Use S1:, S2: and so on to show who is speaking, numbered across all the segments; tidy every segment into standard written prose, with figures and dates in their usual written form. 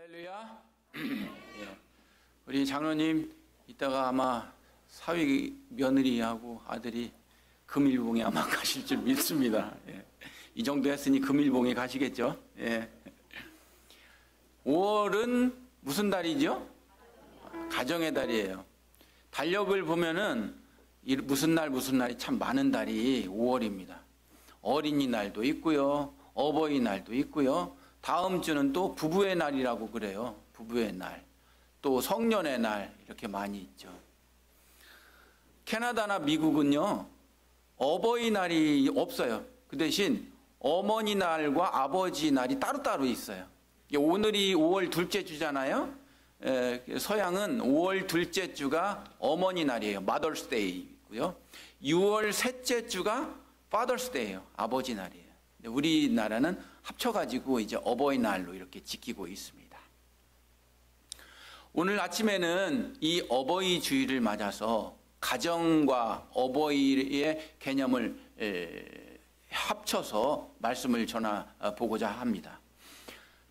S1: 할렐루야. 예. 우리 장로님 이따가 아마 사위 며느리하고 아들이 금일봉에 아마 가실 줄 믿습니다. 예. 이 정도 했으니 금일봉에 가시겠죠. 예. 5월은 무슨 달이죠? 가정의 달이에요. 달력을 보면은 무슨 날이 참 많은 달이 5월입니다. 어린이날도 있고요, 어버이날도 있고요, 다음 주는 또 부부의 날이라고 그래요. 부부의 날, 또 성년의 날, 이렇게 많이 있죠. 캐나다나 미국은요, 어버이날이 없어요. 그 대신 어머니 날과 아버지 날이 따로따로 있어요. 오늘이 5월 둘째 주잖아요. 서양은 5월 둘째 주가 어머니 날이에요. Mother's Day고요. 6월 셋째 주가 Father's Day예요. 아버지 날이에요. 우리나라는 합쳐가지고 이제 어버이날로 이렇게 지키고 있습니다. 오늘 아침에는 이 어버이 주일을 맞아서 가정과 어버이의 개념을 합쳐서 말씀을 전해보고자 합니다.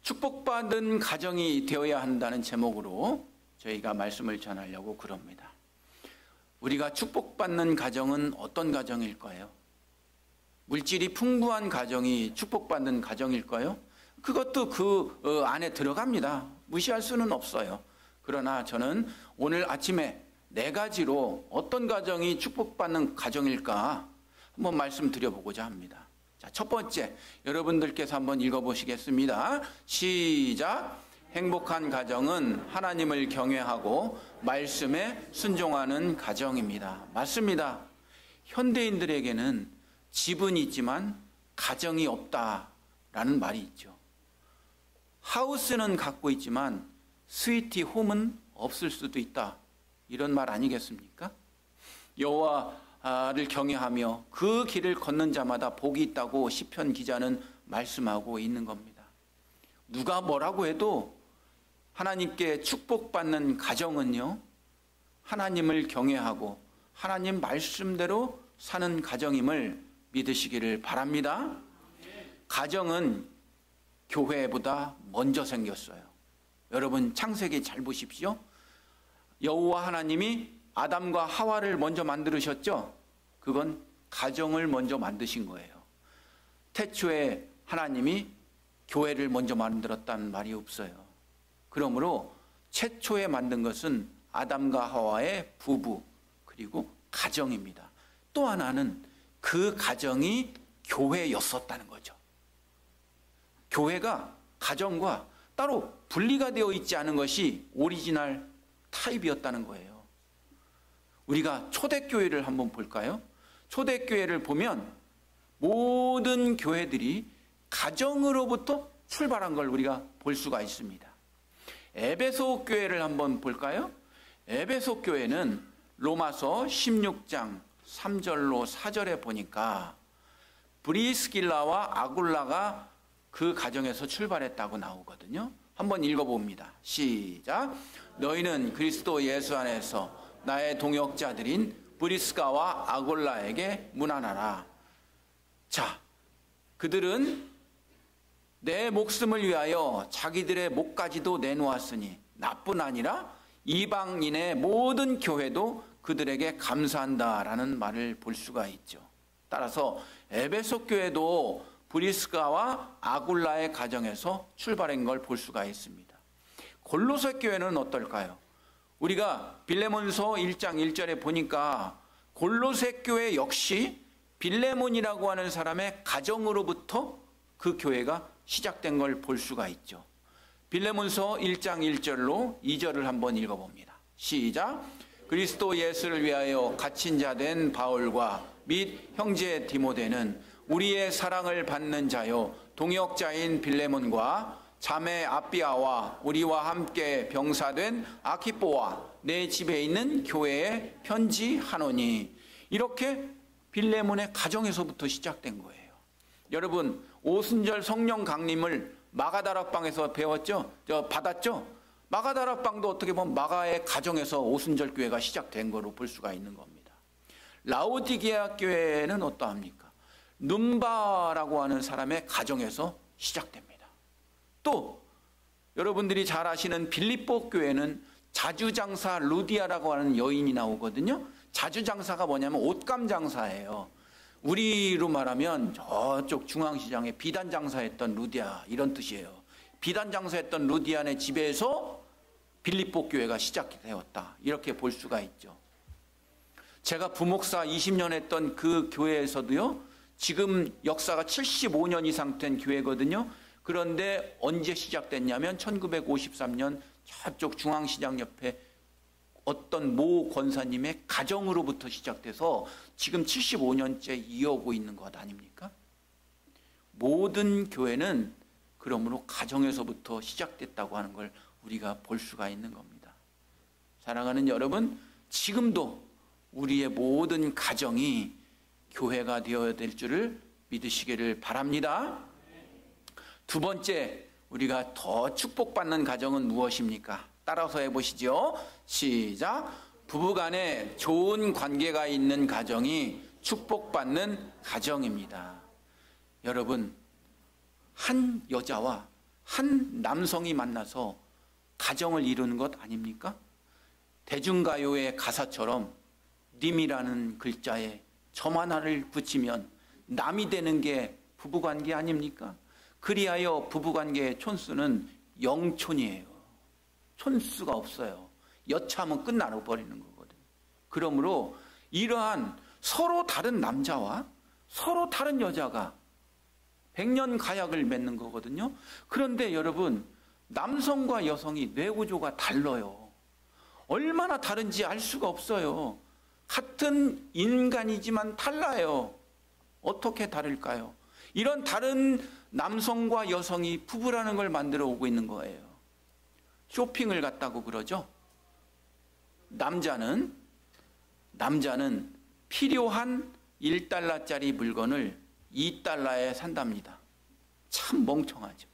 S1: 축복받은 가정이 되어야 한다는 제목으로 저희가 말씀을 전하려고 그럽니다. 우리가 축복받는 가정은 어떤 가정일까요? 물질이 풍부한 가정이 축복받는 가정일까요? 그것도 그 안에 들어갑니다. 무시할 수는 없어요. 그러나 저는 오늘 아침에 4가지로 어떤 가정이 축복받는 가정일까 한번 말씀드려보고자 합니다. 자, 첫 번째, 여러분들께서 한번 읽어보시겠습니다. 시작! 행복한 가정은 하나님을 경외하고 말씀에 순종하는 가정입니다. 맞습니다. 현대인들에게는 집은 있지만 가정이 없다라는 말이 있죠. 하우스는 갖고 있지만 스위티 홈은 없을 수도 있다. 이런 말 아니겠습니까? 여호와를 경외하며 그 길을 걷는 자마다 복이 있다고 시편 기자는 말씀하고 있는 겁니다. 누가 뭐라고 해도 하나님께 축복받는 가정은요, 하나님을 경외하고 하나님 말씀대로 사는 가정임을 믿으시기를 바랍니다. 가정은 교회보다 먼저 생겼어요. 여러분 창세기 잘 보십시오. 여호와 하나님이 아담과 하와를 먼저 만드셨죠. 그건 가정을 먼저 만드신 거예요. 태초에 하나님이 교회를 먼저 만들었다는 말이 없어요. 그러므로 최초에 만든 것은 아담과 하와의 부부 그리고 가정입니다. 또 하나는 그 가정이 교회였었다는 거죠. 교회가 가정과 따로 분리가 되어 있지 않은 것이 오리지널 타입이었다는 거예요. 우리가 초대교회를 한번 볼까요? 초대교회를 보면 모든 교회들이 가정으로부터 출발한 걸 우리가 볼 수가 있습니다. 에베소 교회를 한번 볼까요? 에베소 교회는 로마서 16장 3절로 4절에 보니까 브리스길라와 아굴라가 그 가정에서 출발했다고 나오거든요. 한번 읽어봅니다. 시작. 너희는 그리스도 예수 안에서 나의 동역자들인 브리스가와 아굴라에게 문안하라. 자, 그들은 내 목숨을 위하여 자기들의 목까지도 내놓았으니 나뿐 아니라 이방인의 모든 교회도 그들에게 감사한다라는 말을 볼 수가 있죠. 따라서 에베소 교회도 브리스가와 아굴라의 가정에서 출발한 걸 볼 수가 있습니다. 골로새 교회는 어떨까요? 우리가 빌레몬서 1장 1절에 보니까 골로새 교회 역시 빌레몬이라고 하는 사람의 가정으로부터 그 교회가 시작된 걸 볼 수가 있죠. 빌레몬서 1장 1절로 2절을 한번 읽어봅니다. 시작. 그리스도 예수를 위하여 갇힌 자 된 바울과 및 형제 디모데는 우리의 사랑을 받는 자요 동역자인 빌레몬과 자매 아비아와 우리와 함께 병사된 아키뽀와 내 집에 있는 교회에 편지하노니. 이렇게 빌레몬의 가정에서부터 시작된 거예요. 여러분 오순절 성령 강림을 마가다락방에서 배웠죠? 받았죠? 마가다락방도 어떻게 보면 마가의 가정에서 오순절 교회가 시작된 거로 볼 수가 있는 겁니다. 라오디게아 교회는 어떠합니까? num바라고 하는 사람의 가정에서 시작됩니다. 또 여러분들이 잘 아시는 빌립보 교회는 자주장사 루디아라고 하는 여인이 나오거든요. 자주장사가 뭐냐면 옷감 장사예요. 우리로 말하면 저쪽 중앙시장에 비단 장사했던 루디아 이런 뜻이에요. 비단 장사했던 루디아네 집에서 빌립보 교회가 시작이 되었다, 이렇게 볼 수가 있죠. 제가 부목사 20년 했던 그 교회에서도요, 지금 역사가 75년 이상 된 교회거든요. 그런데 언제 시작됐냐면 1953년 저쪽 중앙시장 옆에 어떤 모 권사님의 가정으로부터 시작돼서 지금 75년째 이어오고 있는 것 아닙니까? 모든 교회는 그러므로 가정에서부터 시작됐다고 하는 걸 우리가 볼 수가 있는 겁니다. 사랑하는 여러분, 지금도 우리의 모든 가정이 교회가 되어야 될 줄을 믿으시기를 바랍니다. 두 번째, 우리가 더 축복받는 가정은 무엇입니까? 따라서 해보시죠. 시작. 부부간에 좋은 관계가 있는 가정이 축복받는 가정입니다. 여러분, 한 여자와 한 남성이 만나서 가정을 이루는 것 아닙니까? 대중가요의 가사처럼 님이라는 글자에 점 하나를 붙이면 남이 되는 게 부부관계 아닙니까? 그리하여 부부관계의 촌수는 0촌이에요. 촌수가 없어요. 여차하면 끝나버리는 거거든요. 그러므로 이러한 서로 다른 남자와 서로 다른 여자가 100년 가약을 맺는 거거든요. 그런데 여러분, 남성과 여성이 뇌구조가 달라요. 얼마나 다른지 알 수가 없어요. 같은 인간이지만 달라요. 어떻게 다를까요? 이런 다른 남성과 여성이 부부라는 걸 만들어 오고 있는 거예요. 쇼핑을 갔다고 그러죠. 남자는 필요한 1달러짜리 물건을 2달러에 산답니다. 참 멍청하죠.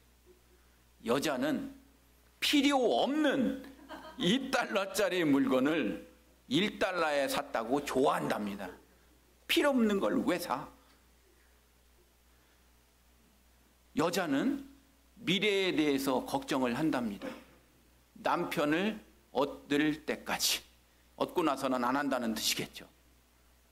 S1: 여자는 필요 없는 2달러짜리 물건을 1달러에 샀다고 좋아한답니다. 필요 없는 걸 왜 사? 여자는 미래에 대해서 걱정을 한답니다. 남편을 얻을 때까지. 얻고 나서는 안 한다는 뜻이겠죠.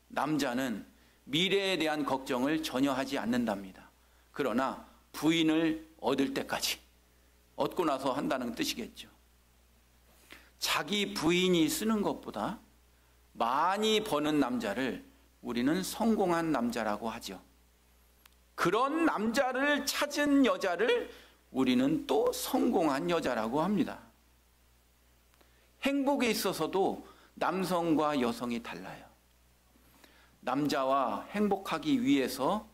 S1: 남자는 미래에 대한 걱정을 전혀 하지 않는답니다. 그러나 부인을 얻을 때까지. 얻고 나서 한다는 뜻이겠죠. 자기 부인이 쓰는 것보다 많이 버는 남자를 우리는 성공한 남자라고 하죠. 그런 남자를 찾은 여자를 우리는 또 성공한 여자라고 합니다. 행복에 있어서도 남성과 여성이 달라요. 남자와 행복하기 위해서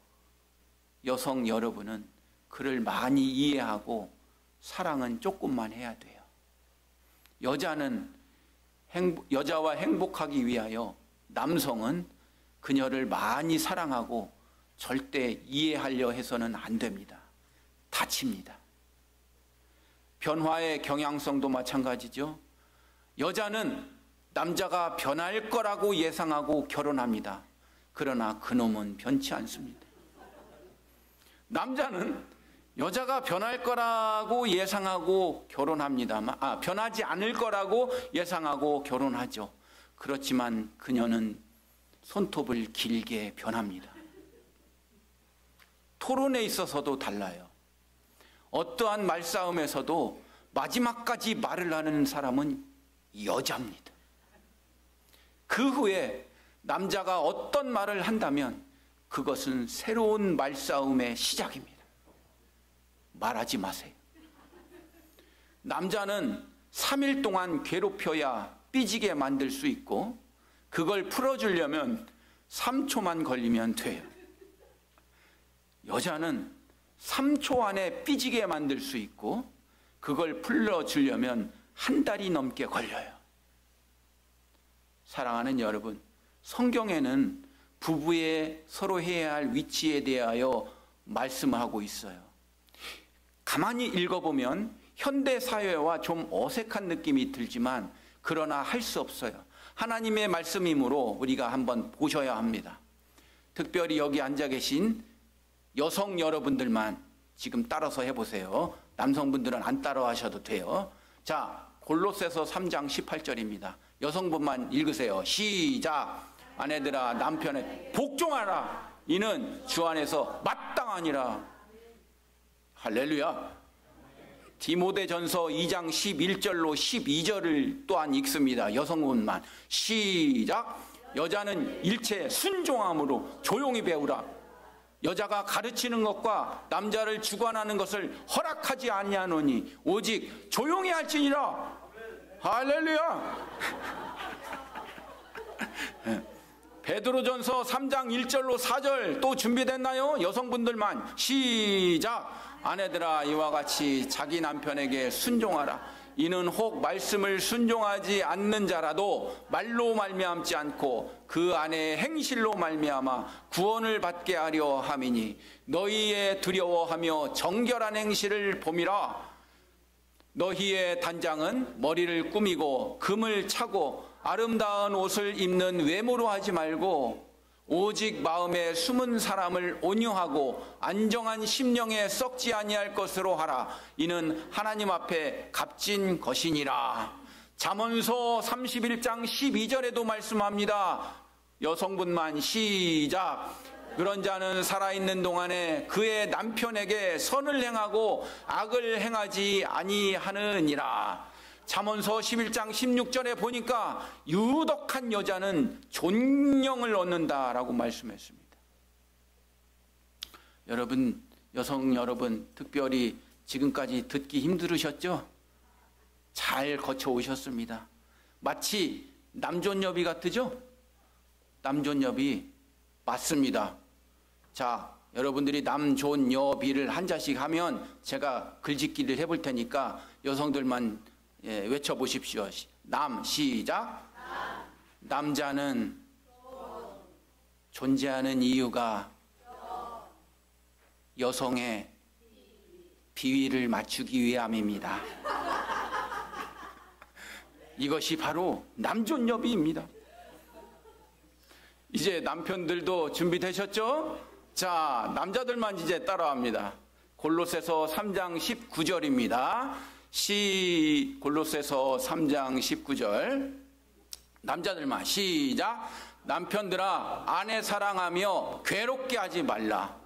S1: 여성 여러분은 그를 많이 이해하고 사랑은 조금만 해야 돼요. 여자와 행복하기 위하여 남성은 그녀를 많이 사랑하고 절대 이해하려 해서는 안 됩니다. 다칩니다. 변화의 경향성도 마찬가지죠. 여자는 남자가 변할 거라고 예상하고 결혼합니다. 그러나 그놈은 변치 않습니다. 남자는 여자가 변할 거라고 예상하고 결혼합니다만, 변하지 않을 거라고 예상하고 결혼하죠. 그렇지만 그녀는 손톱을 길게 변합니다. 토론에 있어서도 달라요. 어떠한 말싸움에서도 마지막까지 말을 하는 사람은 여자입니다. 그 후에 남자가 어떤 말을 한다면 그것은 새로운 말싸움의 시작입니다. 말하지 마세요. 남자는 3일 동안 괴롭혀야 삐지게 만들 수 있고 그걸 풀어주려면 3초만 걸리면 돼요. 여자는 3초 안에 삐지게 만들 수 있고 그걸 풀어주려면 한 달이 넘게 걸려요. 사랑하는 여러분, 성경에는 부부의 서로 해야 할 위치에 대하여 말씀하고 있어요. 가만히 읽어보면 현대사회와 좀 어색한 느낌이 들지만 그러나 할 수 없어요. 하나님의 말씀이므로 우리가 한번 보셔야 합니다. 특별히 여기 앉아 계신 여성 여러분들만 지금 따라서 해보세요. 남성분들은 안 따라하셔도 돼요. 자, 골로새서 3장 18절입니다. 여성분만 읽으세요. 시작. 아내들아 남편에 복종하라. 이는 주 안에서 마땅하니라. 할렐루야. 디모데전서 2장 11절로 12절을 또한 읽습니다. 여성분만. 시작. 여자는 일체 순종함으로 조용히 배우라. 여자가 가르치는 것과 남자를 주관하는 것을 허락하지 아니하노니 오직 조용히 할지니라. 할렐루야. 베드로전서 3장 1절로 4절 또 준비됐나요? 여성분들만. 시작. 아내들아 이와 같이 자기 남편에게 순종하라. 이는 혹 말씀을 순종하지 않는 자라도 말로 말미암지 않고 그 아내의 행실로 말미암아 구원을 받게 하려 함이니 너희의 두려워하며 정결한 행실을 봄이라. 너희의 단장은 머리를 꾸미고 금을 차고 아름다운 옷을 입는 외모로 하지 말고 오직 마음에 숨은 사람을 온유하고 안정한 심령에 썩지 아니할 것으로 하라. 이는 하나님 앞에 값진 것이니라. 잠언서 31장 12절에도 말씀합니다. 여성분만. 시작. 그런 자는 살아있는 동안에 그의 남편에게 선을 행하고 악을 행하지 아니하느니라. 잠언서 11장 16절에 보니까 유덕한 여자는 존경을 얻는다라고 말씀했습니다. 여러분, 여성 여러분, 특별히 지금까지 듣기 힘들으셨죠? 잘 거쳐오셨습니다. 마치 남존여비 같으죠? 남존여비 맞습니다. 자, 여러분들이 남존여비를 한 자씩 하면 제가 글짓기를 해볼 테니까 여성들만 외쳐보십시오. 남. 시작. 남자는 존재하는 이유가 여성의 비위를 맞추기 위함입니다. 이것이 바로 남존여비입니다. 이제 남편들도 준비되셨죠? 자, 남자들만 이제 따라합니다. 골로새서 3장 19절입니다. 골로새서 3장 19절. 남자들만. 시작. 남편들아 아내 사랑하며 괴롭게 하지 말라.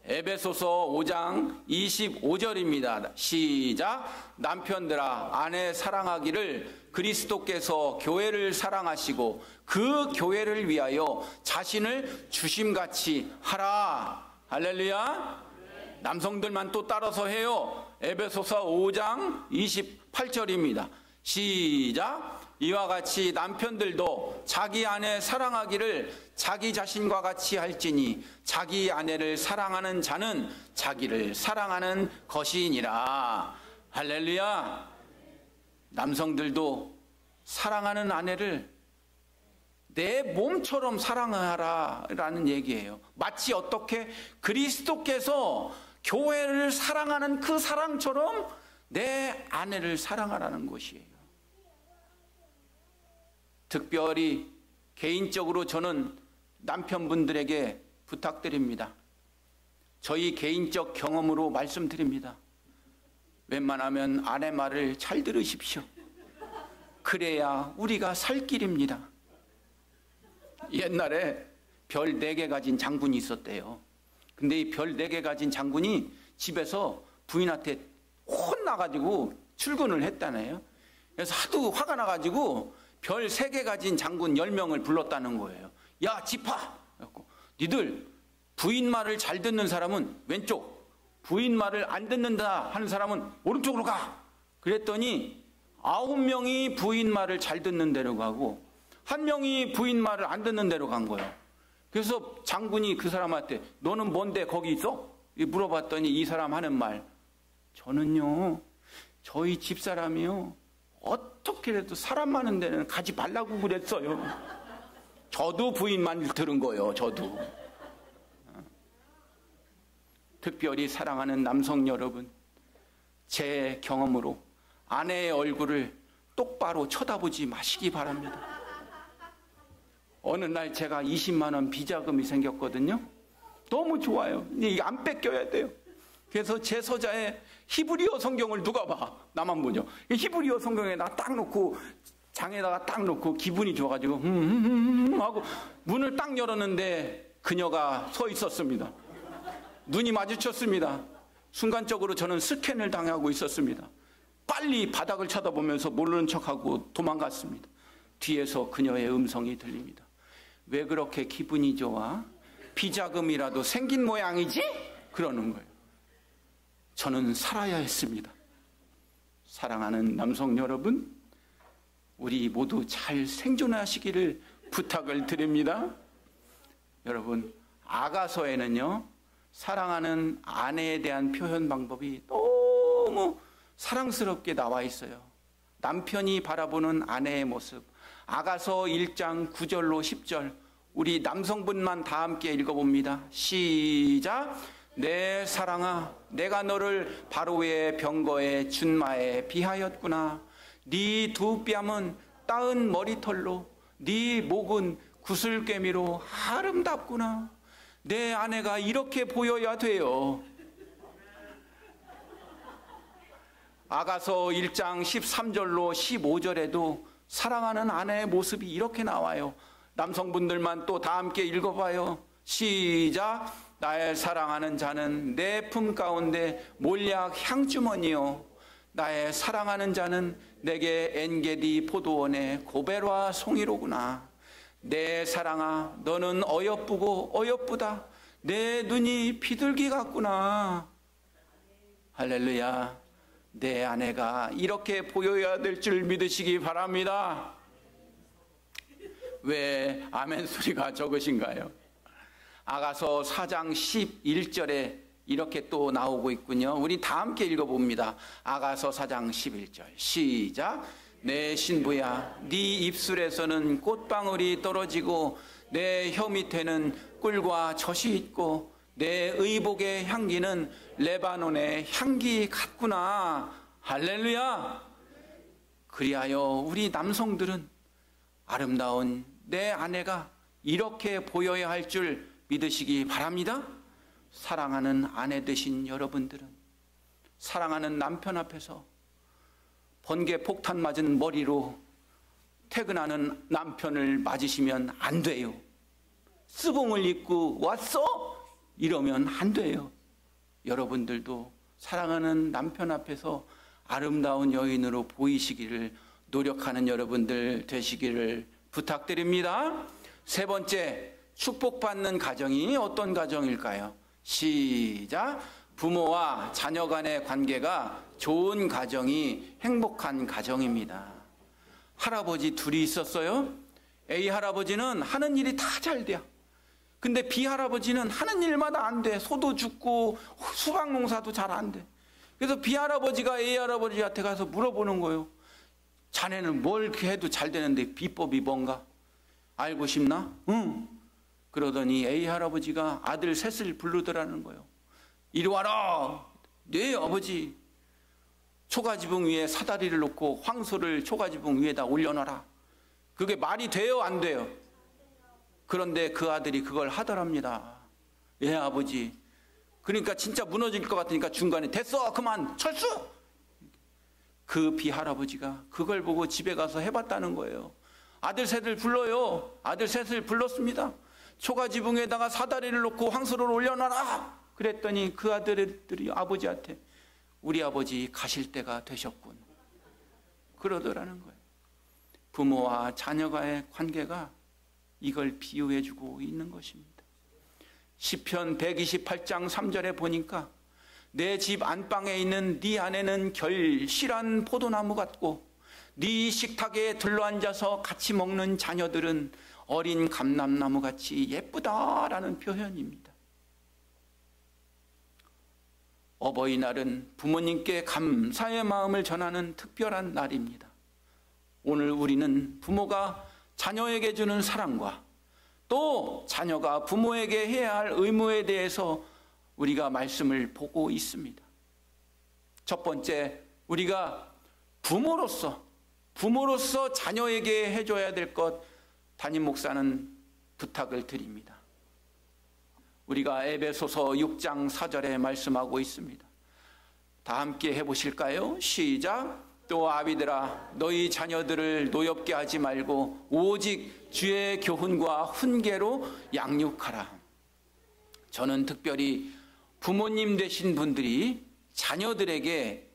S1: 에베소서 5장 25절입니다. 시작. 남편들아 아내 사랑하기를 그리스도께서 교회를 사랑하시고 그 교회를 위하여 자신을 주심같이 하라. 할렐루야. 남성들만 또 따라서 해요. 에베소서 5장 28절입니다. 시작. 이와 같이 남편들도 자기 아내 사랑하기를 자기 자신과 같이 할지니 자기 아내를 사랑하는 자는 자기를 사랑하는 것이니라. 할렐루야. 남성들도 사랑하는 아내를 내 몸처럼 사랑하라 라는 얘기예요. 마치 어떻게 그리스도께서 교회를 사랑하는 그 사랑처럼 내 아내를 사랑하라는 것이에요. 특별히 개인적으로 저는 남편분들에게 부탁드립니다. 저희 개인적 경험으로 말씀드립니다. 웬만하면 아내 말을 잘 들으십시오. 그래야 우리가 살 길입니다. 옛날에 별 4개 가진 장군이 있었대요. 근데 이 별 4개 가진 장군이 집에서 부인한테 혼나가지고 출근을 했다네요. 그래서 하도 화가 나가지고 별 3개 가진 장군 10명을 불렀다는 거예요. 야, 지파! 니들 부인 말을 잘 듣는 사람은 왼쪽, 부인 말을 안 듣는다 하는 사람은 오른쪽으로 가! 그랬더니 9명이 부인 말을 잘 듣는 데로 가고 1명이 부인 말을 안 듣는 데로 간 거예요. 그래서 장군이 그 사람한테 너는 뭔데 거기 있어? 물어봤더니 이 사람 하는 말, 저는요 저희 집사람이요 어떻게라도 사람 많은 데는 가지 말라고 그랬어요. 저도 부인만 들은 거예요. 저도. 특별히 사랑하는 남성 여러분, 제 경험으로 아내의 얼굴을 똑바로 쳐다보지 마시기 바랍니다. 어느 날 제가 20만 원 비자금이 생겼거든요. 너무 좋아요. 이게 안 뺏겨야 돼요. 그래서 제서자에 히브리어 성경을 누가 봐? 나만 보죠. 히브리어 성경에다 딱 놓고 장에다가 딱 놓고 기분이 좋아가지고 하고 문을 딱 열었는데 그녀가 서 있었습니다. 눈이 마주쳤습니다. 순간적으로 저는 스캔을 당하고 있었습니다. 빨리 바닥을 쳐다보면서 모르는 척하고 도망갔습니다. 뒤에서 그녀의 음성이 들립니다. 왜 그렇게 기분이 좋아? 비자금이라도 생긴 모양이지? 그러는 거예요. 저는 살아야 했습니다. 사랑하는 남성 여러분, 우리 모두 잘 생존하시기를 부탁을 드립니다. 여러분, 아가서에는요, 사랑하는 아내에 대한 표현 방법이 너무 사랑스럽게 나와 있어요. 남편이 바라보는 아내의 모습. 아가서 1장 9절로 10절. 우리 남성분만 다 함께 읽어봅니다. 시작. 내 사랑아, 내가 너를 바로의 병거에 준마에 비하였구나. 네 두 뺨은 따은 머리털로, 네 목은 구슬개미로 아름답구나. 내 아내가 이렇게 보여야 돼요. 아가서 1장 13절로 15절에도 사랑하는 아내의 모습이 이렇게 나와요. 남성분들만 또 다 함께 읽어봐요. 시작. 나의 사랑하는 자는 내 품 가운데 몰약 향주머니요, 나의 사랑하는 자는 내게 엔게디 포도원의 고베라 송이로구나. 내 사랑아, 너는 어여쁘고 어여쁘다. 내 눈이 비둘기 같구나. 할렐루야. 내 아내가 이렇게 보여야 될 줄 믿으시기 바랍니다. 왜 아멘 소리가 적으신가요? 아가서 4장 11절에 이렇게 또 나오고 있군요. 우리 다 함께 읽어봅니다. 아가서 4장 11절 시작. 내 신부야, 네 입술에서는 꽃방울이 떨어지고 내 혀 밑에는 꿀과 젖이 있고 내 의복의 향기는 레바논의 향기 같구나. 할렐루야. 그리하여 우리 남성들은 아름다운 내 아내가 이렇게 보여야 할 줄 믿으시기 바랍니다. 사랑하는 아내 되신 여러분들은 사랑하는 남편 앞에서 번개 폭탄 맞은 머리로 퇴근하는 남편을 맞으시면 안 돼요. 쓰봉을 입고 왔어? 이러면 안 돼요. 여러분들도 사랑하는 남편 앞에서 아름다운 여인으로 보이시기를 노력하는 여러분들 되시기를 부탁드립니다. 세 번째, 축복받는 가정이 어떤 가정일까요? 시작. 부모와 자녀 간의 관계가 좋은 가정이 행복한 가정입니다. 할아버지 둘이 있었어요. A 할아버지는 하는 일이 다 잘 돼요. 근데 B 할아버지는 하는 일마다 안 돼. 소도 죽고 수박 농사도 잘 안 돼. 그래서 B 할아버지가 A 할아버지한테 가서 물어보는 거예요. 자네는 뭘 해도 잘 되는데 비법이 뭔가? 알고 싶나? 응. 그러더니 A 할아버지가 아들 셋을 부르더라는 거예요. 이리 와라. 네 아버지, 초가지붕 위에 사다리를 놓고 황소를 초가지붕 위에다 올려놔라. 그게 말이 돼요, 안 돼요? 그런데 그 아들이 그걸 하더랍니다. 예 아버지. 그러니까 진짜 무너질 것 같으니까 중간에 됐어 그만 철수. 그 비할아버지가 그걸 보고 집에 가서 해봤다는 거예요. 아들 셋을 불러요. 아들 셋을 불렀습니다. 초가지붕에다가 사다리를 놓고 황소를 올려놔라. 그랬더니 그 아들들이 아버지한테 우리 아버지 가실 때가 되셨군 그러더라는 거예요. 부모와 자녀가의 관계가 이걸 비유해주고 있는 것입니다. 시편 128장 3절에 보니까 내 집 안방에 있는 네 아내는 결실한 포도나무 같고 네 식탁에 들러앉아서 같이 먹는 자녀들은 어린 감람나무 같이 예쁘다라는 표현입니다. 어버이날은 부모님께 감사의 마음을 전하는 특별한 날입니다. 오늘 우리는 부모가 자녀에게 주는 사랑과 또 자녀가 부모에게 해야 할 의무에 대해서 우리가 말씀을 보고 있습니다. 첫 번째, 우리가 부모로서 자녀에게 해줘야 될 것 담임 목사는 부탁을 드립니다. 우리가 에베소서 6장 4절에 말씀하고 있습니다. 다 함께 해보실까요? 시작. 또 아비들아 너희 자녀들을 노엽게 하지 말고 오직 주의 교훈과 훈계로 양육하라. 저는 특별히 부모님 되신 분들이 자녀들에게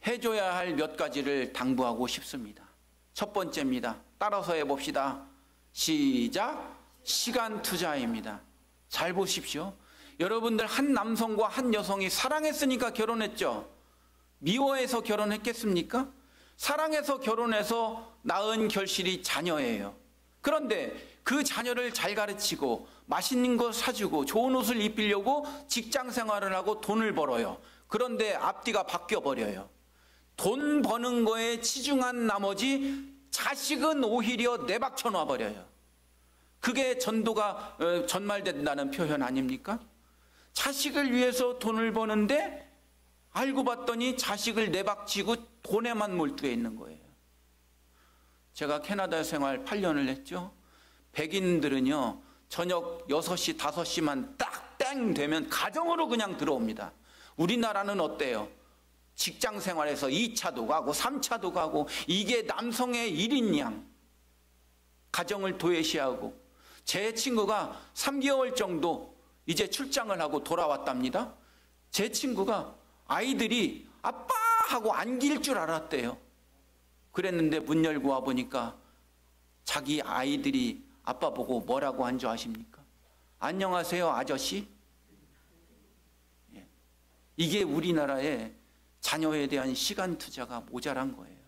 S1: 해줘야 할 몇 가지를 당부하고 싶습니다. 첫 번째입니다. 따라서 해봅시다. 시작. 시간 투자입니다. 잘 보십시오. 여러분들 한 남성과 한 여성이 사랑했으니까 결혼했죠. 미워해서 결혼했겠습니까? 사랑해서 결혼해서 낳은 결실이 자녀예요. 그런데 그 자녀를 잘 가르치고 맛있는 거 사주고 좋은 옷을 입히려고 직장 생활을 하고 돈을 벌어요. 그런데 앞뒤가 바뀌어버려요. 돈 버는 거에 치중한 나머지 자식은 오히려 내박쳐 놔버려요. 그게 전말된다는 표현 아닙니까? 자식을 위해서 돈을 버는데 알고 봤더니 자식을 내박치고 돈에만 몰두해 있는 거예요. 제가 캐나다 생활 8년을 했죠. 백인들은요 저녁 6시, 5시만 딱 땡 되면 가정으로 그냥 들어옵니다. 우리나라는 어때요? 직장 생활에서 2차도 가고 3차도 가고 이게 남성의 일인 양 가정을 도외시하고 제 친구가 3개월 정도 이제 출장을 하고 돌아왔답니다. 제 친구가 아이들이 아빠 하고 안길 줄 알았대요. 그랬는데 문 열고 와보니까 자기 아이들이 아빠 보고 뭐라고 한 줄 아십니까? 안녕하세요 아저씨. 이게 우리나라의 자녀에 대한 시간 투자가 모자란 거예요.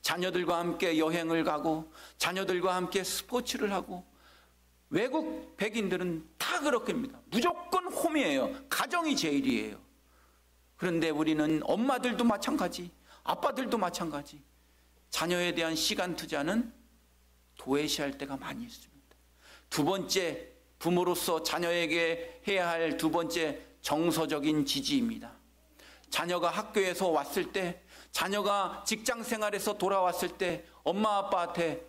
S1: 자녀들과 함께 여행을 가고 자녀들과 함께 스포츠를 하고 외국 백인들은 다 그렇습니다. 무조건 홈이에요. 가정이 제일이에요. 그런데 우리는 엄마들도 마찬가지, 아빠들도 마찬가지. 자녀에 대한 시간 투자는 도외시할 때가 많이 있습니다. 두 번째, 부모로서 자녀에게 해야 할 두 번째 정서적인 지지입니다. 자녀가 학교에서 왔을 때, 자녀가 직장 생활에서 돌아왔을 때 엄마 아빠한테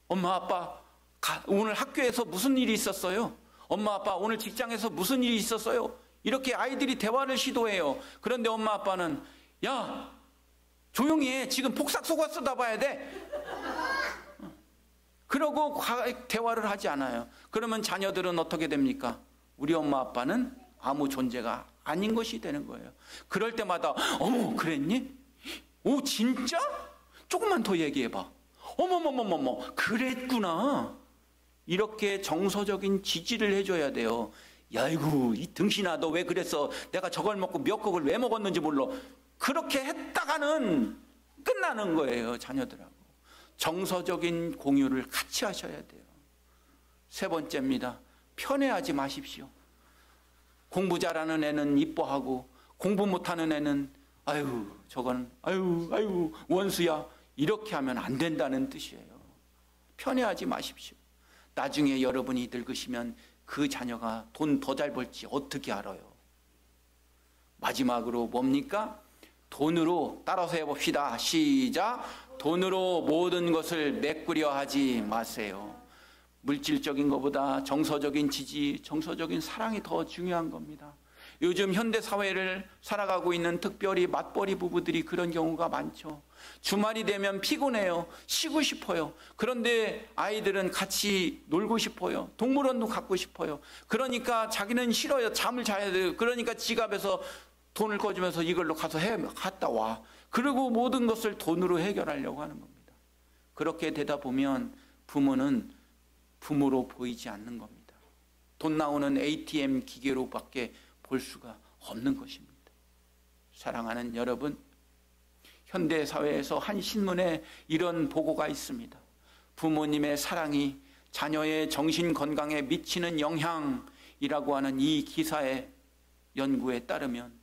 S1: 엄마 아빠 오늘 학교에서 무슨 일이 있었어요? 엄마 아빠 오늘 직장에서 무슨 일이 있었어요? 이렇게 아이들이 대화를 시도해요. 그런데 엄마 아빠는 야 조용히 해. 지금 폭삭 속아 쏟아봐야 돼. 그러고 대화를 하지 않아요. 그러면 자녀들은 어떻게 됩니까? 우리 엄마 아빠는 아무 존재가 아닌 것이 되는 거예요. 그럴 때마다 어머 그랬니? 오 진짜? 조금만 더 얘기해봐. 어머머머머머 그랬구나. 이렇게 정서적인 지지를 해줘야 돼요. 야이구 이 등신아 너 왜 그랬어? 내가 저걸 먹고 미역국을 왜 먹었는지 몰라. 그렇게 했다가는 끝나는 거예요. 자녀들하고 정서적인 공유를 같이 하셔야 돼요. 세 번째입니다. 편애하지 마십시오. 공부 잘하는 애는 이뻐하고 공부 못하는 애는 아유 저건 아유 원수야 이렇게 하면 안 된다는 뜻이에요. 편애하지 마십시오. 나중에 여러분이 늙으시면 그 자녀가 돈 더 잘 벌지 어떻게 알아요? 마지막으로 뭡니까? 돈으로 따라서 해봅시다. 시작. 돈으로 모든 것을 메꾸려 하지 마세요. 물질적인 것보다 정서적인 지지, 정서적인 사랑이 더 중요한 겁니다. 요즘 현대 사회를 살아가고 있는 특별히 맞벌이 부부들이 그런 경우가 많죠. 주말이 되면 피곤해요. 쉬고 싶어요. 그런데 아이들은 같이 놀고 싶어요. 동물원도 갖고 싶어요. 그러니까 자기는 싫어요. 잠을 자야 돼요. 그러니까 지갑에서 돈을 꺼주면서 이걸로 가서 갔다 와. 그리고 모든 것을 돈으로 해결하려고 하는 겁니다. 그렇게 되다 보면 부모는 부모로 보이지 않는 겁니다. 돈 나오는 ATM 기계로밖에 볼 수가 없는 것입니다. 사랑하는 여러분, 현대사회에서 한 신문에 이런 보고가 있습니다. 부모님의 사랑이 자녀의 정신건강에 미치는 영향이라고 하는 이 기사의 연구에 따르면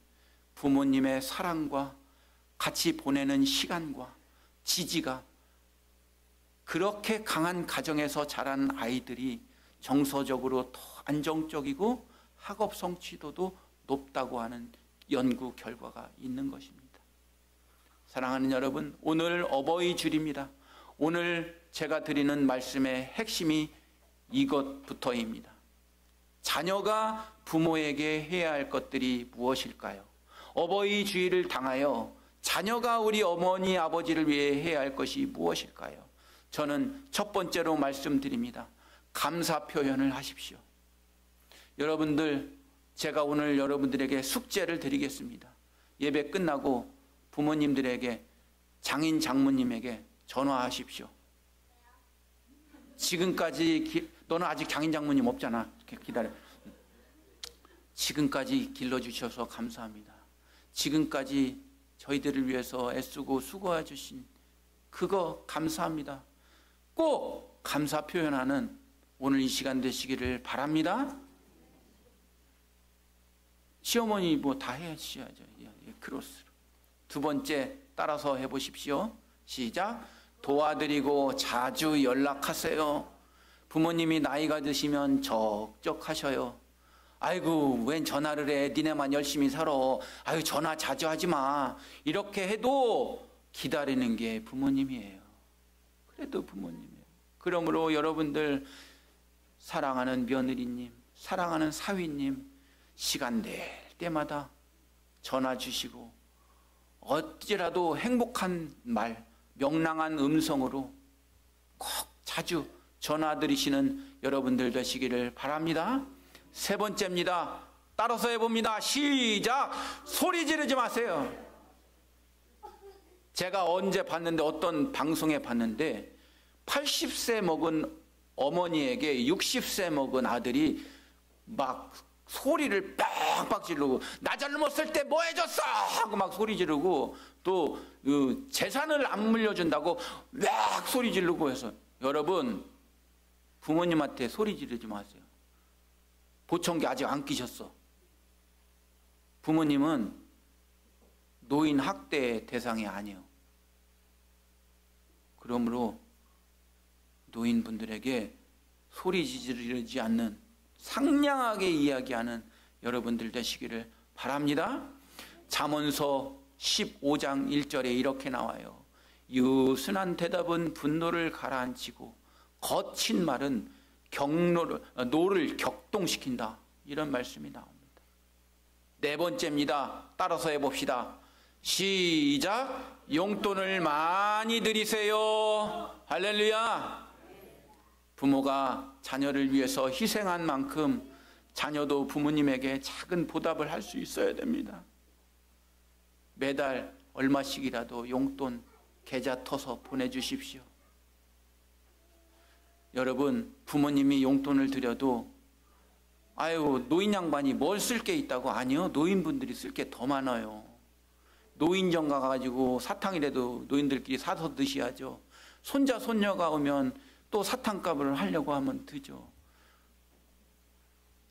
S1: 부모님의 사랑과 같이 보내는 시간과 지지가 그렇게 강한 가정에서 자란 아이들이 정서적으로 더 안정적이고 학업 성취도도 높다고 하는 연구 결과가 있는 것입니다. 사랑하는 여러분, 오늘 어버이 주일입니다. 오늘 제가 드리는 말씀의 핵심이 이것부터입니다. 자녀가 부모에게 해야 할 것들이 무엇일까요? 어버이 주의를 당하여 자녀가 우리 어머니 아버지를 위해 해야 할 것이 무엇일까요? 저는 첫 번째로 말씀드립니다. 감사 표현을 하십시오. 여러분들, 제가 오늘 여러분들에게 숙제를 드리겠습니다. 예배 끝나고 부모님들에게, 장인 장모님에게 전화하십시오. 지금까지 너는 아직 장인 장모님 없잖아. 기다려. 지금까지 길러주셔서 감사합니다. 지금까지 저희들을 위해서 애쓰고 수고해 주신 그거 감사합니다. 꼭 감사 표현하는 오늘 이 시간 되시기를 바랍니다. 시어머니 뭐 다 해야죠. 크로스로. 두 번째, 따라서 해보십시오. 시작. 도와드리고 자주 연락하세요. 부모님이 나이가 드시면 적적하셔요. 아이고, 웬 전화를 해? 니네만 열심히 살아. 아유, 전화 자주 하지 마. 이렇게 해도 기다리는 게 부모님이에요. 그래도 부모님이에요. 그러므로 여러분들, 사랑하는 며느리님, 사랑하는 사위님, 시간 낼 때마다 전화 주시고 어찌라도 행복한 말, 명랑한 음성으로 꼭 자주 전화 드리시는 여러분들 되시기를 바랍니다. 세 번째입니다. 따라서 해봅니다. 시작. 소리 지르지 마세요. 제가 언제 봤는데, 어떤 방송에 봤는데 80세 먹은 어머니에게 60세 먹은 아들이 막 소리를 빡빡 지르고, 나 젊었을 때 뭐 해줬어 하고 막 소리 지르고, 또 재산을 안 물려준다고 막 소리 지르고 해서, 여러분, 부모님한테 소리 지르지 마세요. 보청기 아직 안 끼셨어. 부모님은 노인 학대 대상이 아니에요. 그러므로 노인분들에게 소리 지르지 않는, 상냥하게 이야기하는 여러분들 되시기를 바랍니다. 잠언서 15장 1절에 이렇게 나와요. 유순한 대답은 분노를 가라앉히고 거친 말은 노를 격동시킨다. 이런 말씀이 나옵니다. 네 번째입니다. 따라서 해봅시다. 시작. 용돈을 많이 드리세요. 할렐루야. 부모가 자녀를 위해서 희생한 만큼 자녀도 부모님에게 작은 보답을 할 수 있어야 됩니다. 매달 얼마씩이라도 용돈 계좌 터서 보내주십시오. 여러분, 부모님이 용돈을 드려도 아유, 노인 양반이 뭘 쓸 게 있다고? 아니요, 노인분들이 쓸 게 더 많아요. 노인정 가가지고 사탕이라도 노인들끼리 사서 드셔야죠. 손자 손녀가 오면 또 사탕값을 하려고 하면 드죠.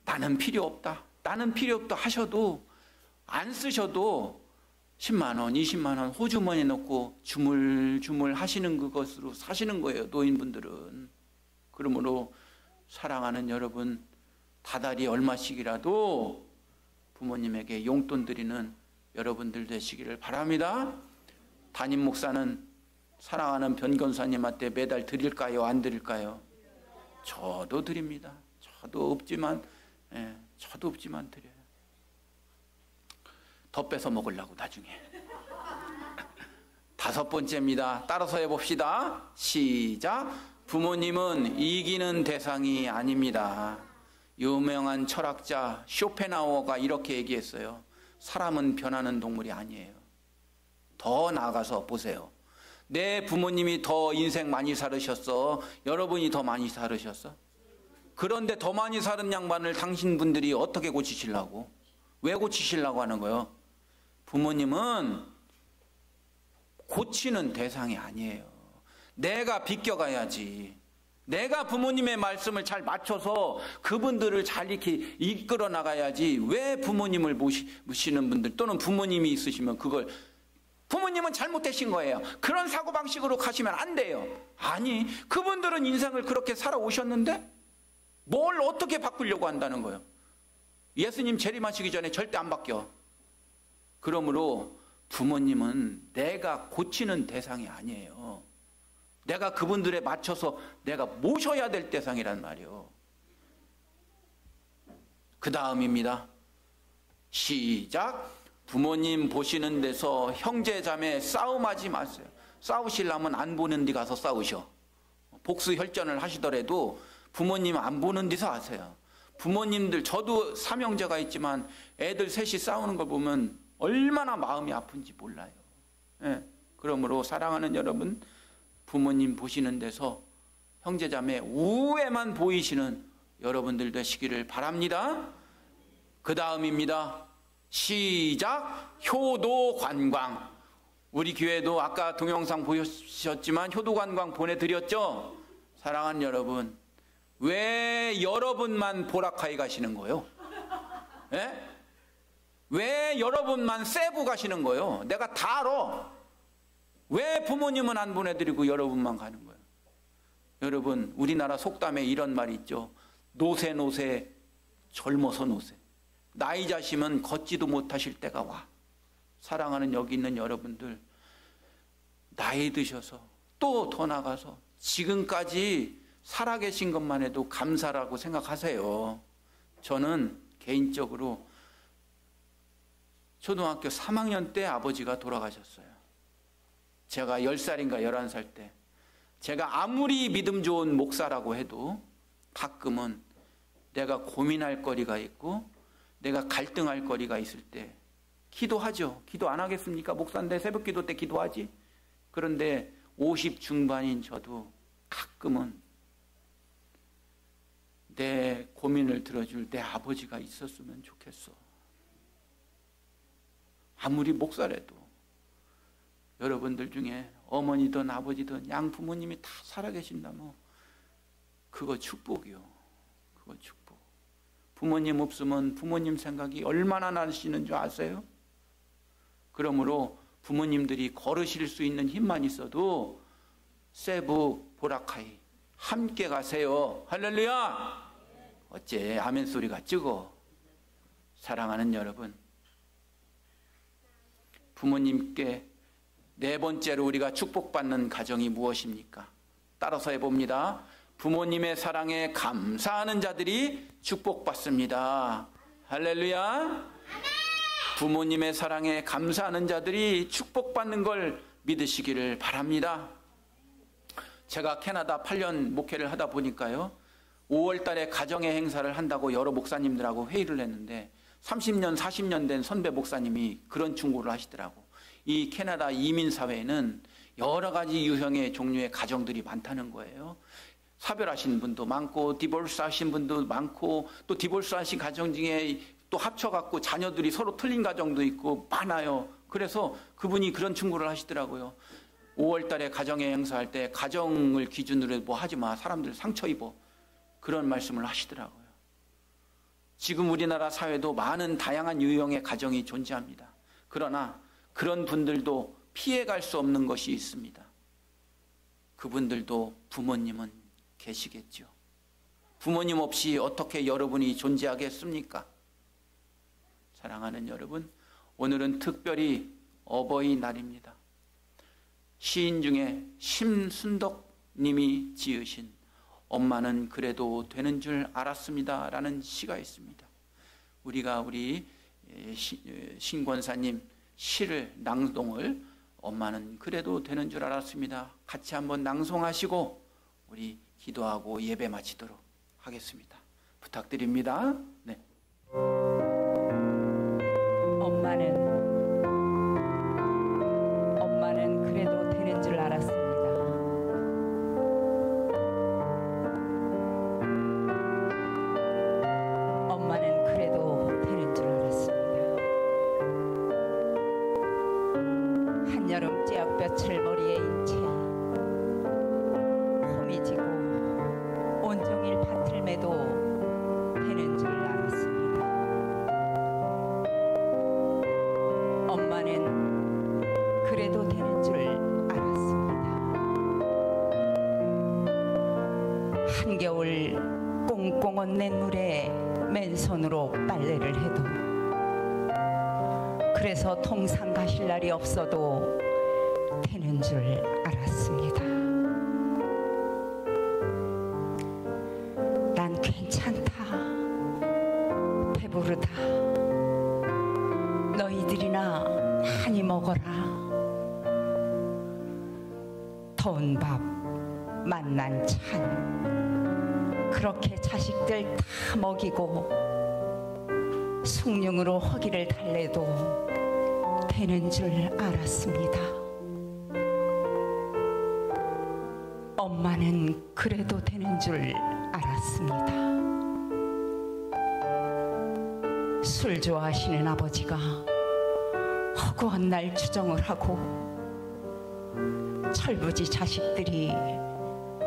S1: 나는 필요 없다, 나는 필요 없다 하셔도, 안 쓰셔도 10만 원, 20만 원 호주머니에 넣고 주물주물 하시는 그것으로 사시는 거예요, 노인분들은. 그러므로 사랑하는 여러분, 다달이 얼마씩이라도 부모님에게 용돈 드리는 여러분들 되시기를 바랍니다. 담임 목사는 사랑하는 변권사님한테 매달 드릴까요? 안 드릴까요? 저도 드립니다. 저도 없지만 드려요. 더 뺏어 먹으려고 나중에. 다섯 번째입니다. 따라서 해봅시다. 시작. 부모님은 이기는 대상이 아닙니다. 유명한 철학자 쇼펜하우어가 이렇게 얘기했어요. 사람은 변하는 동물이 아니에요. 더 나아가서 보세요. 내 부모님이 더 인생 많이 살으셨어? 여러분이 더 많이 살으셨어? 그런데 더 많이 사는 양반을 당신 분들이 어떻게 고치시려고? 왜 고치시려고 하는 거예요? 부모님은 고치는 대상이 아니에요. 내가 비껴가야지. 내가 부모님의 말씀을 잘 맞춰서 그분들을 잘 이렇게 이끌어 나가야지. 왜 부모님을 모시는 분들, 또는 부모님이 있으시면 그걸, 부모님은 잘못되신 거예요, 그런 사고방식으로 가시면 안 돼요. 아니, 그분들은 인생을 그렇게 살아오셨는데 뭘 어떻게 바꾸려고 한다는 거예요. 예수님 재림하시기 전에 절대 안 바뀌어. 그러므로 부모님은 내가 고치는 대상이 아니에요. 내가 그분들에 맞춰서 내가 모셔야 될 대상이란 말이에요. 그 다음입니다. 시작. 부모님 보시는 데서 형제 자매 싸움하지 마세요. 싸우시려면 안 보는 데 가서 싸우셔. 복수 혈전을 하시더라도 부모님 안 보는 데서 하세요. 부모님들, 저도 삼형제가 있지만 애들 셋이 싸우는 걸 보면 얼마나 마음이 아픈지 몰라요. 예. 그러므로 사랑하는 여러분, 부모님 보시는 데서 형제자매 우애만 보이시는 여러분들 되시기를 바랍니다. 그 다음입니다. 시작. 효도 관광. 우리 교회도 아까 동영상 보셨지만 효도 관광 보내드렸죠? 사랑하는 여러분, 왜 여러분만 보라카이 가시는 거예요? 예? 왜 여러분만 세부 가시는 거예요? 내가 다 알아. 왜 부모님은 안 보내드리고 여러분만 가는 거예요? 여러분, 우리나라 속담에 이런 말이 있죠. 노세 노세 젊어서 노세. 나이 자시면 걷지도 못하실 때가 와. 사랑하는 여기 있는 여러분들, 나이 드셔서 또 더 나가서 지금까지 살아계신 것만 해도 감사라고 생각하세요. 저는 개인적으로 초등학교 3학년 때 아버지가 돌아가셨어요. 제가 10살인가 11살 때. 제가 아무리 믿음 좋은 목사라고 해도 가끔은 내가 고민할 거리가 있고 내가 갈등할 거리가 있을 때 기도하죠. 기도 안 하겠습니까? 목사인데 새벽 기도 때 기도하지. 그런데 50 중반인 저도 가끔은 내 고민을 들어줄 내 아버지가 있었으면 좋겠어. 아무리 목사라도 여러분들 중에 어머니든 아버지든 양부모님이 다 살아계신다면 그거 축복이요. 그거 축복. 부모님 없으면 부모님 생각이 얼마나 나시는 줄 아세요? 그러므로 부모님들이 걸으실 수 있는 힘만 있어도 세부 보라카이 함께 가세요. 할렐루야. 어째 아멘 소리가 찍어. 사랑하는 여러분, 부모님께 네 번째로 우리가 축복받는 가정이 무엇입니까? 따라서 해봅니다. 부모님의 사랑에 감사하는 자들이 축복받습니다. 할렐루야. 부모님의 사랑에 감사하는 자들이 축복받는 걸 믿으시기를 바랍니다. 제가 캐나다 8년 목회를 하다 보니까요, 5월 달에 가정의 행사를 한다고 여러 목사님들하고 회의를 했는데 30년 40년 된 선배 목사님이 그런 충고를 하시더라고. 이 캐나다 이민사회에는 여러 가지 유형의 종류의 가정들이 많다는 거예요. 사별하신 분도 많고 디볼스 하신 분도 많고 또 디볼스 하신 가정 중에 또 합쳐갖고 자녀들이 서로 틀린 가정도 있고 많아요. 그래서 그분이 그런 충고를 하시더라고요. 5월 달에 가정의 행사할 때 가정을 기준으로 뭐 하지 마. 사람들 상처 입어. 그런 말씀을 하시더라고요. 지금 우리나라 사회도 많은 다양한 유형의 가정이 존재합니다. 그러나 그런 분들도 피해갈 수 없는 것이 있습니다. 그분들도 부모님은 계시겠죠. 부모님 없이 어떻게 여러분이 존재하겠습니까? 사랑하는 여러분, 오늘은 특별히 어버이날입니다. 시인 중에 심순덕 님이 지으신 엄마는 그래도 되는 줄 알았습니다 라는 시가 있습니다. 우리가 우리 신권사님 시를 낭송을 엄마는 그래도 되는 줄 알았습니다 같이 한번 낭송하시고 우리 기도하고 예배 마치도록 하겠습니다. 부탁드립니다. 네.
S2: 엄마는 그래도 되는 줄 알았습니다. 엄마는 그래도 되는 줄 알았습니다. 한여름 째역볕을 머리에 인 채 홈이 지고 온종일 밭을 매도 되는 줄 알았습니다. 엄마는 그래도 되는 줄 알았습니다. 한겨울 꽁꽁 낸 물에 맨손으로 빨래를 해도 그래서 통상 가실 날이 없어도 되는 줄 알았습니다. 난 괜찮다. 배부르다. 너희들이나 많이 먹어라. 더운 밥 만난 찬 그렇게 자식들 다 먹이고 숭늉으로 허기를 달래도 되는 줄 알았습니다. 엄마는 그래도 되는 줄 알았습니다. 술 좋아하시는 아버지가 허구한 날 추정을 하고 철부지 자식들이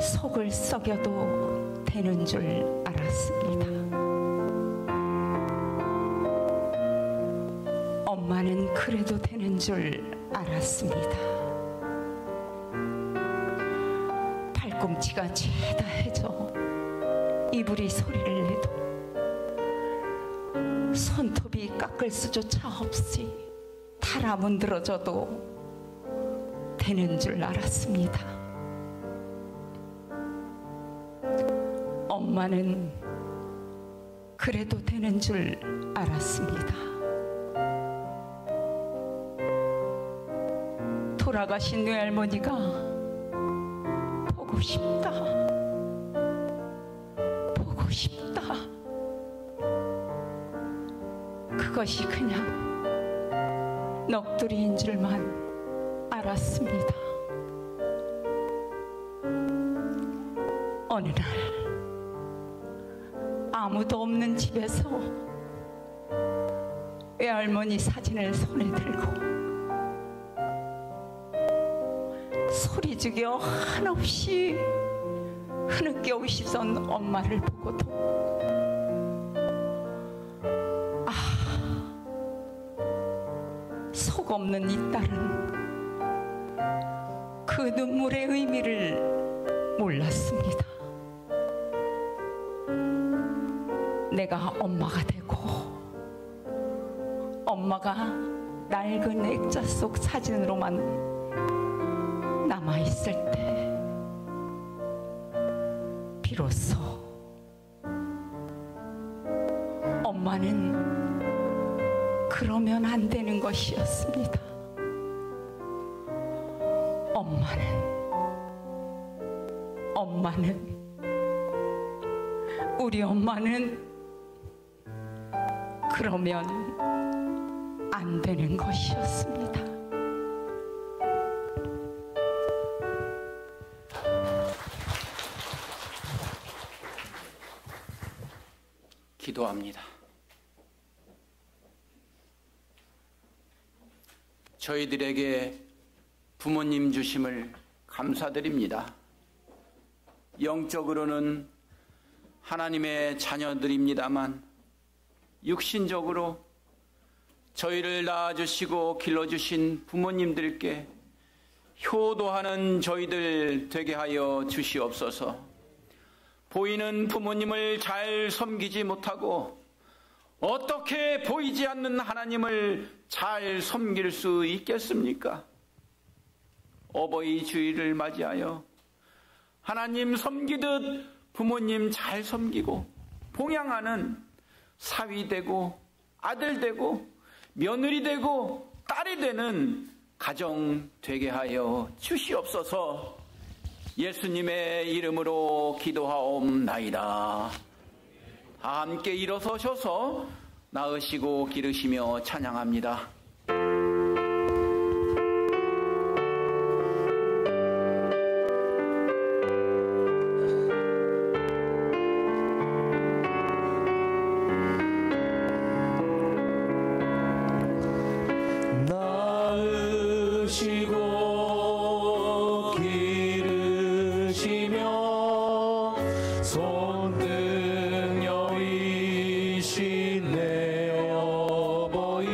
S2: 속을 썩여도 되는 줄 알았습니다. 엄마는 그래도 되는 줄 알았습니다. 발꿈치가 죄다 해져 이불이 소리를 내도 손톱이 깎을 수조차 없이 달아 문드러져도 되는 줄 알았습니다. 엄마는 그래도 되는 줄 알았습니다. 돌아가신 외할머니가 보고 싶다. 보고 싶다. 그것이 그냥 넋두리인 줄만 알았습니다. 어느 날 아무도 없는 집에서 외할머니 사진을 손에 들고 소리 죽여 한없이 흐느껴 오시던 엄마를 보고도 속 없는 이 딸은 그 눈물의 의미를 몰랐습니다. 내가 엄마가 되고 엄마가 낡은 액자 속 사진으로만 남아있을 때 비로소 엄마는 그러면 안 되는 것이었습니다. 우리 엄마는 그러면 안 되는 것이었습니다.
S1: 기도합니다. 저희들에게 부모님 주심을 감사드립니다. 영적으로는 하나님의 자녀들입니다만 육신적으로 저희를 낳아주시고 길러주신 부모님들께 효도하는 저희들 되게 하여 주시옵소서. 보이는 부모님을 잘 섬기지 못하고 어떻게 보이지 않는 하나님을 잘 섬길 수 있겠습니까? 어버이 주일을 맞이하여 하나님 섬기듯 부모님 잘 섬기고 봉양하는 사위 되고 아들 되고 며느리 되고 딸이 되는 가정 되게 하여 주시옵소서. 예수님의 이름으로 기도하옵나이다. 다 함께 일어서셔서 나으시고 기르시며 찬양합니다.
S3: 손등 여이신 내 어버이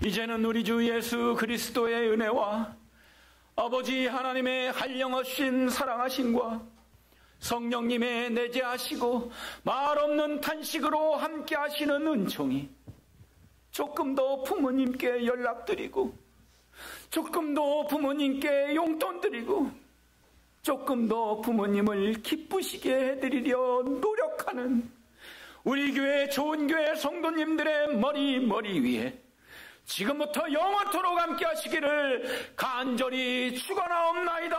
S1: 이제는 우리 주 예수 그리스도의 은혜와 아버지 하나님의 한량없인 사랑하심과 성령님의 내재하시고 말없는 탄식으로 함께 하시는 은총이 조금 더 부모님께 연락드리고 조금 더 부모님께 용돈 드리고 조금 더 부모님을 기쁘시게 해드리려 노력하는 우리 교회 좋은 교회 성도님들의 머리 위에 지금부터 영원토록 함께 하시기를 간절히 축원하옵나이다.